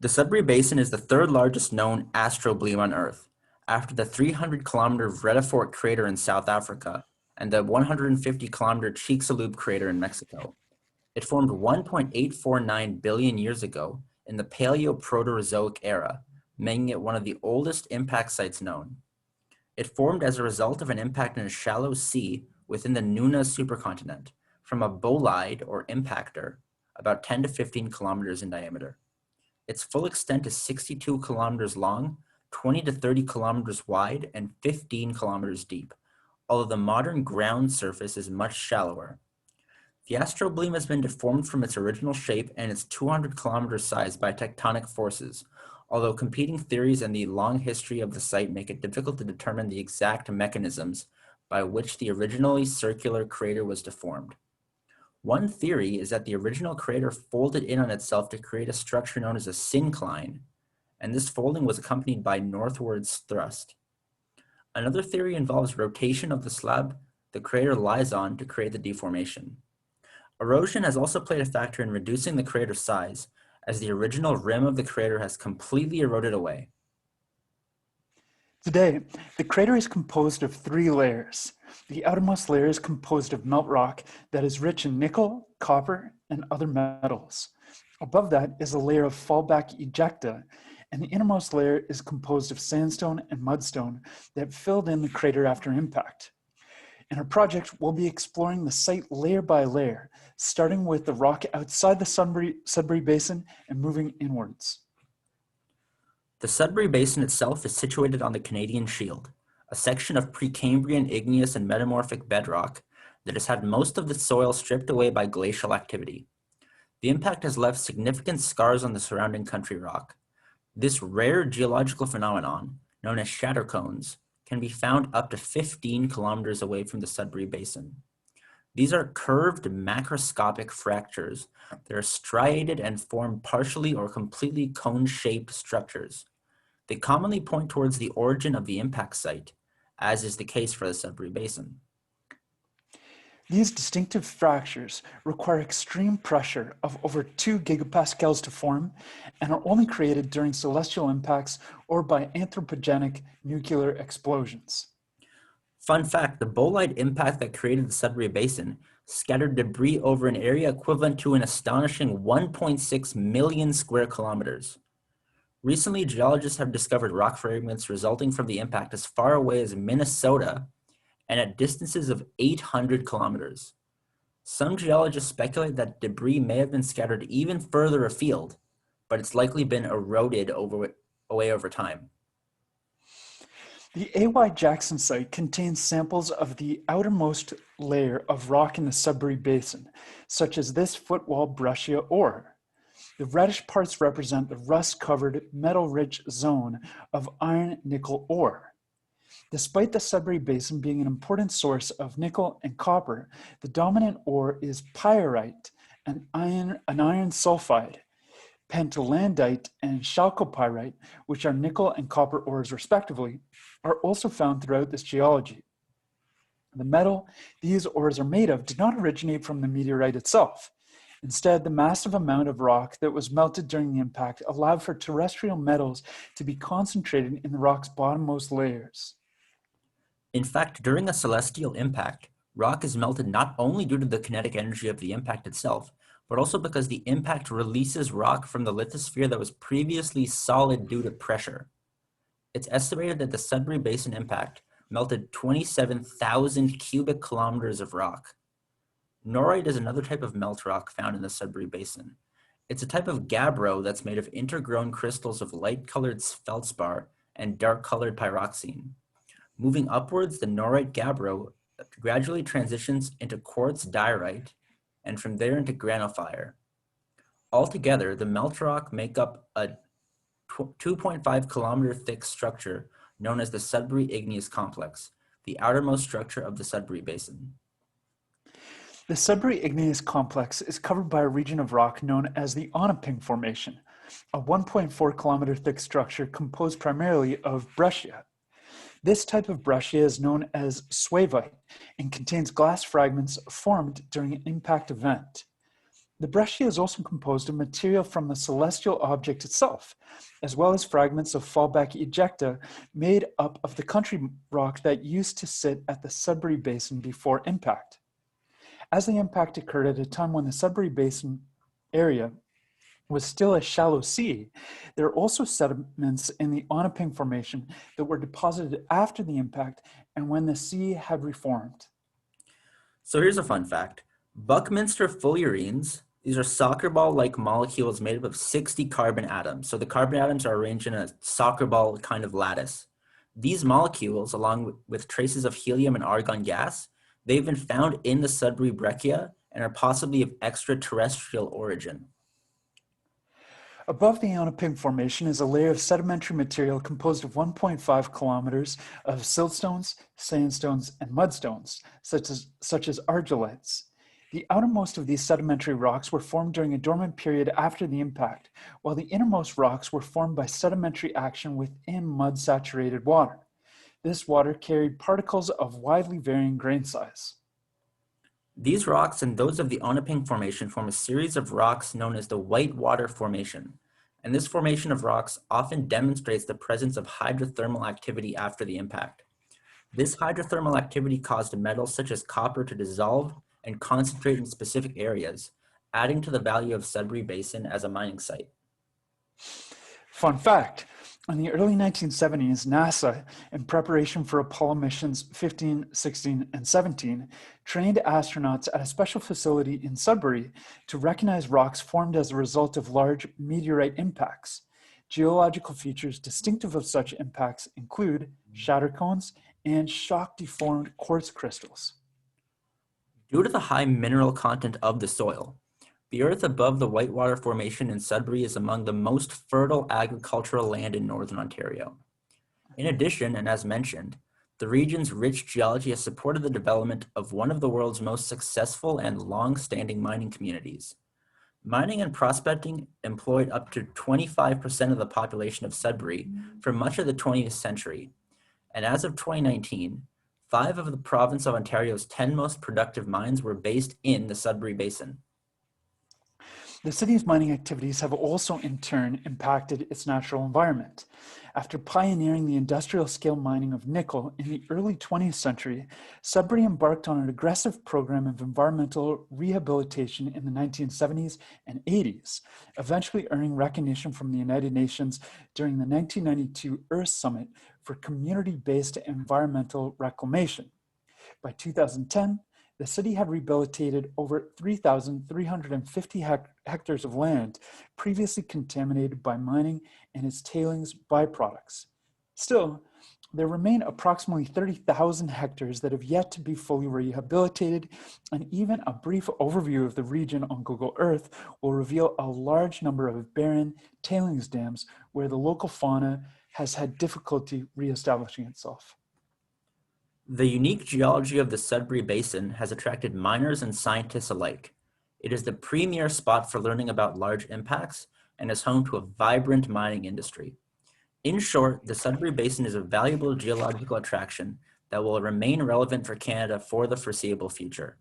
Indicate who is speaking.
Speaker 1: The Sudbury Basin is the third largest known astrobleem on Earth, after the 300-kilometer Vredefort crater in South Africa and the 150-kilometer Chicxulub crater in Mexico. It formed 1.849 billion years ago in the Paleoproterozoic era, making it one of the oldest impact sites known. It formed as a result of an impact in a shallow sea within the Nuna supercontinent from a bolide or impactor about 10 to 15 kilometers in diameter. Its full extent is 62 kilometers long, 20 to 30 kilometers wide, and 15 kilometers deep, although the modern ground surface is much shallower. The astrobleem has been deformed from its original shape and its 200-kilometer size by tectonic forces, although competing theories and the long history of the site make it difficult to determine the exact mechanisms by which the originally circular crater was deformed. One theory is that the original crater folded in on itself to create a structure known as a syncline, and this folding was accompanied by northwards thrust. Another theory involves rotation of the slab the crater lies on to create the deformation. Erosion has also played a factor in reducing the crater's size, as the original rim of the crater has completely eroded away.
Speaker 2: Today, the crater is composed of 3 layers. The outermost layer is composed of melt rock that is rich in nickel, copper, and other metals. Above that is a layer of fallback ejecta, and the innermost layer is composed of sandstone and mudstone that filled in the crater after impact. In our project, we'll be exploring the site layer by layer, starting with the rock outside the Sudbury Basin and moving inwards.
Speaker 1: The Sudbury Basin itself is situated on the Canadian Shield, a section of Precambrian igneous and metamorphic bedrock that has had most of the soil stripped away by glacial activity. The impact has left significant scars on the surrounding country rock. This rare geological phenomenon, known as shatter cones, can be found up to 15 kilometers away from the Sudbury Basin. These are curved macroscopic fractures that are striated and form partially or completely cone-shaped structures. They commonly point towards the origin of the impact site, as is the case for the Sudbury Basin.
Speaker 2: These distinctive fractures require extreme pressure of over 2 gigapascals to form and are only created during celestial impacts or by anthropogenic nuclear explosions.
Speaker 1: Fun fact, the bolide impact that created the Sudbury Basin scattered debris over an area equivalent to an astonishing 1.6 million square kilometers. Recently, geologists have discovered rock fragments resulting from the impact as far away as Minnesota and at distances of 800 kilometers. Some geologists speculate that debris may have been scattered even further afield, but it's likely been eroded away over time.
Speaker 2: The A.Y. Jackson site contains samples of the outermost layer of rock in the Sudbury Basin, such as this footwall breccia ore. The reddish parts represent the rust-covered, metal-rich zone of iron-nickel ore. Despite the Sudbury Basin being an important source of nickel and copper, the dominant ore is pyrite, an iron sulfide. Pentelandite and chalcopyrite, which are nickel and copper ores respectively, are also found throughout this geology. The metal these ores are made of did not originate from the meteorite itself. Instead, the massive amount of rock that was melted during the impact allowed for terrestrial metals to be concentrated in the rock's bottommost layers.
Speaker 1: In fact, during a celestial impact, rock is melted not only due to the kinetic energy of the impact itself, but also because the impact releases rock from the lithosphere that was previously solid due to pressure. It's estimated that the Sudbury Basin impact melted 27,000 cubic kilometers of rock. Norite is another type of melt rock found in the Sudbury Basin. It's a type of gabbro that's made of intergrown crystals of light-colored feldspar and dark-colored pyroxene. Moving upwards, the norite gabbro gradually transitions into quartz diorite, and from there into granophyre. Altogether, the melt rock make up a 2.5 kilometer thick structure known as the Sudbury Igneous Complex, the outermost structure of the Sudbury Basin.
Speaker 2: The Sudbury Igneous Complex is covered by a region of rock known as the Onaping Formation, a 1.4 kilometer thick structure composed primarily of breccia. This type of breccia is known as swavite and contains glass fragments formed during an impact event. The breccia is also composed of material from the celestial object itself, as well as fragments of fallback ejecta made up of the country rock that used to sit at the Sudbury Basin before impact. As the impact occurred at a time when the Sudbury Basin area was still a shallow sea, there are also sediments in the Onaping Formation that were deposited after the impact and when the sea had reformed.
Speaker 1: So here's a fun fact. Buckminster fullerenes, these are soccer ball-like molecules made up of 60 carbon atoms. So the carbon atoms are arranged in a soccer ball kind of lattice. These molecules, along with traces of helium and argon gas, they've been found in the Sudbury breccia and are possibly of extraterrestrial origin.
Speaker 2: Above the Onaping Formation is a layer of sedimentary material composed of 1.5 kilometers of siltstones, sandstones, and mudstones, such as argillites. The outermost of these sedimentary rocks were formed during a dormant period after the impact, while the innermost rocks were formed by sedimentary action within mud-saturated water. This water carried particles of widely varying grain size.
Speaker 1: These rocks and those of the Onaping Formation form a series of rocks known as the Whitewater Formation, and this formation of rocks often demonstrates the presence of hydrothermal activity after the impact. This hydrothermal activity caused metals such as copper to dissolve and concentrate in specific areas, adding to the value of Sudbury Basin as a mining site.
Speaker 2: Fun fact, in the early 1970s, NASA, in preparation for Apollo missions 15, 16, and 17, trained astronauts at a special facility in Sudbury to recognize rocks formed as a result of large meteorite impacts. Geological features distinctive of such impacts include shatter cones and shock-deformed quartz crystals.
Speaker 1: Due to the high mineral content of the soil, the earth above the Whitewater Formation in Sudbury is among the most fertile agricultural land in northern Ontario. In addition, and as mentioned, the region's rich geology has supported the development of one of the world's most successful and long-standing mining communities. Mining and prospecting employed up to 25% of the population of Sudbury for much of the 20th century, and as of 2019, 5 of the province of Ontario's 10 most productive mines were based in the Sudbury Basin.
Speaker 2: The city's mining activities have also in turn impacted its natural environment. After pioneering the industrial-scale mining of nickel in the early 20th century, Sudbury embarked on an aggressive program of environmental rehabilitation in the 1970s and 80s, eventually earning recognition from the United Nations during the 1992 Earth Summit for community-based environmental reclamation. By 2010, the city had rehabilitated over 3,350 hectares of land previously contaminated by mining and its tailings byproducts. Still, there remain approximately 30,000 hectares that have yet to be fully rehabilitated, and even a brief overview of the region on Google Earth will reveal a large number of barren tailings dams where the local fauna has had difficulty reestablishing itself.
Speaker 1: The unique geology of the Sudbury Basin has attracted miners and scientists alike. It is the premier spot for learning about large impacts and is home to a vibrant mining industry. In short, the Sudbury Basin is a valuable geological attraction that will remain relevant for Canada for the foreseeable future.